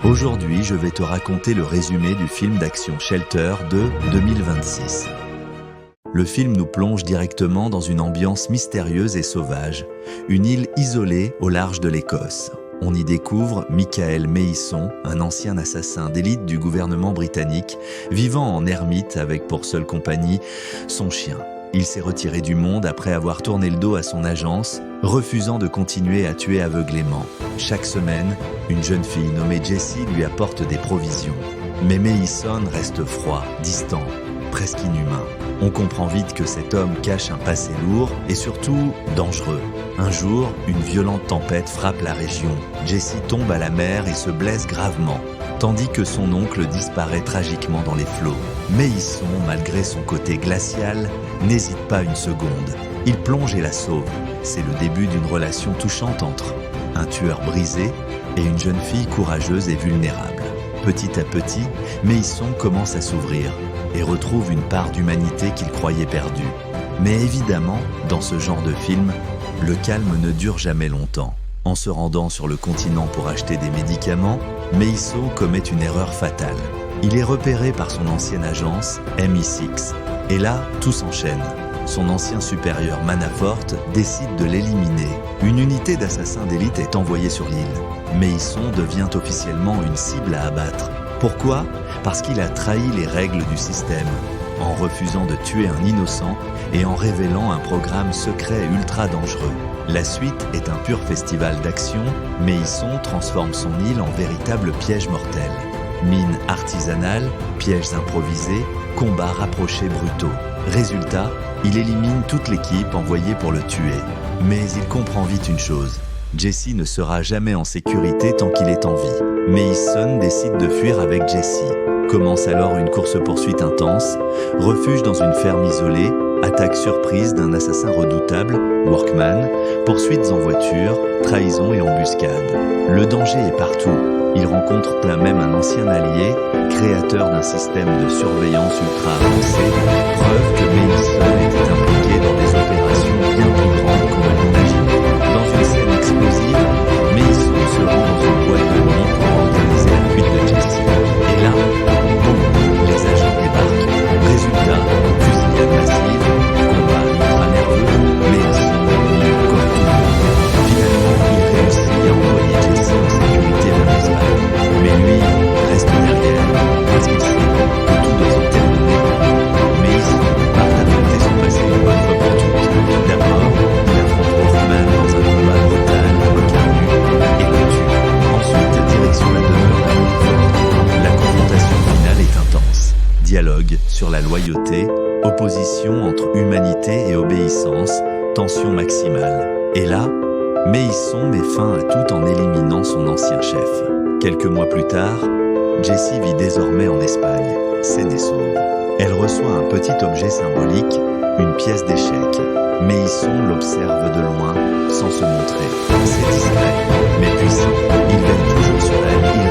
Aujourd'hui, je vais te raconter le résumé du film d'action Shelter de 2026. Le film nous plonge directement dans une ambiance mystérieuse et sauvage, une île isolée au large de l'Écosse. On y découvre Michael Mehisson, un ancien assassin d'élite du gouvernement britannique, vivant en ermite avec pour seule compagnie son chien. Il s'est retiré du monde après avoir tourné le dos à son agence, refusant de continuer à tuer aveuglément. Chaque semaine, une jeune fille nommée Jessie lui apporte des provisions. Mais Mehisson reste froid, distant, presque inhumain. On comprend vite que cet homme cache un passé lourd et surtout dangereux. Un jour, une violente tempête frappe la région. Jessie tombe à la mer et se blesse gravement, tandis que son oncle disparaît tragiquement dans les flots. Mehisson, malgré son côté glacial, n'hésite pas une seconde. Il plonge et la sauve. C'est le début d'une relation touchante entre un tueur brisé et une jeune fille courageuse et vulnérable. Petit à petit, Mehisson commence à s'ouvrir et retrouve une part d'humanité qu'il croyait perdue. Mais évidemment, dans ce genre de film, le calme ne dure jamais longtemps. En se rendant sur le continent pour acheter des médicaments, Mehisson commet une erreur fatale. Il est repéré par son ancienne agence, MI6. Et là, tout s'enchaîne. Son ancien supérieur Manafort décide de l'éliminer. Une unité d'assassins d'élite est envoyée sur l'île. Mehisson devient officiellement une cible à abattre. Pourquoi ? Parce qu'il a trahi les règles du système, en refusant de tuer un innocent et en révélant un programme secret ultra dangereux. La suite est un pur festival d'action. Mehisson transforme son île en véritable piège mortel. Mines artisanales, pièges improvisés, combats rapprochés brutaux. Résultat, il élimine toute l'équipe envoyée pour le tuer. Mais il comprend vite une chose. Jessie ne sera jamais en sécurité tant qu'il est en vie. Mehisson décide de fuir avec Jessie. Commence alors une course-poursuite intense, refuge dans une ferme isolée, attaque surprise d'un assassin redoutable, Workman, poursuites en voiture, trahison et embuscade. Le danger est partout. Il rencontre là même un ancien allié, créateur d'un système de surveillance ultra avancé, preuve que Mehisson était impliqué dans des opérations bien plus grandes qu'on ne l'imaginait. Dans une scène explosive, Mehisson se rend dans une boîte de nuit pour organiser la fuite de Jessie. Et là, boum, les agents débarquent. Résultat, fusillade massive, combat ultra nerveux, Mehisson libre comme tout le monde. Finalement, il réussit à envoyer Jessie en sécurité vers l'Espagne. Mais lui reste derrière, parce qu'il sait que tout doit se terminer. Mehisson part affronter son passé une bonne fois pour toutes. D'abord, il affronte Workman dans un combat brutal, recarnu et le tue. Ensuite, direction la demeure de Manafort. La confrontation finale est intense. Dialogue sur la loyauté, opposition entre humanité et obéissance, tension maximale. Et là, Mehisson met fin à tout en éliminant son ancien chef. Quelques mois plus tard, Jessie vit désormais en Espagne, saine et sauve. Elle reçoit un petit objet symbolique, une pièce d'échec. Mehisson l'observe de loin, sans se montrer. C'est discret, mais puissant. Il veille toujours sur elle